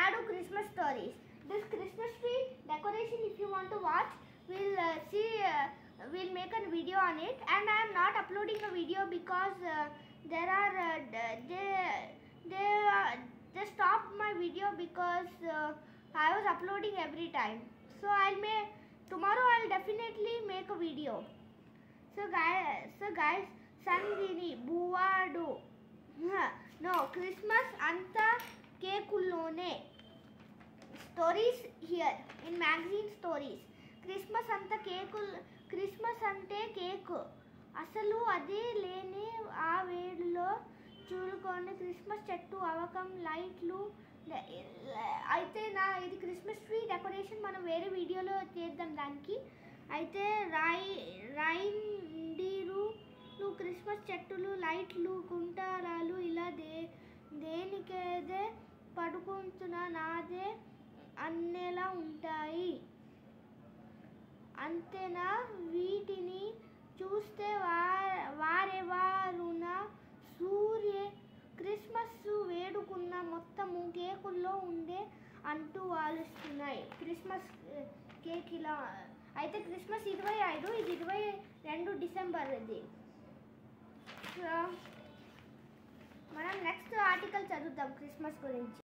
Nadu Christmas stories. This Christmas tree decoration, if you want to watch, we'll make a video on it. And I am not uploading a video because they stopped my video because I was uploading every time. So tomorrow I'll definitely make a video. So guys, Sangini, Buvadu. No, Christmas anta kekulone. Stories here in magazine stories. Christmas anta kekul, Christmas ante cake. Asalu ade lene aa vedulo చూలుకొని Christmas చెట్టు అవకం లైట్లు అయితే ఇది Christmas tree decoration మనం వేరే వీడియోలో చేద్దాం దానికి. అయితే రైండీరు క్రిస్మస్ చెట్టులు లైట్లు కుంటారాలు ఇలా దేనికేదే పడుకుంటున్నా నాదే అన్నేలా ఉంటాయి. అంతేనా వీటిని చూస్తే వారెవారున క్రిస్మస్ వేడుకున్న మొత్తము కేకుల్లో ఉండే అంటూ వాలుస్తున్నాయి. క్రిస్మస్ కేక్ ఇలా అయితే క్రిస్మస్ 25, ఇది 22 డిసెంబర్. ఇది మనం నెక్స్ట్ ఆర్టికల్ చదువుతాం క్రిస్మస్ గురించి.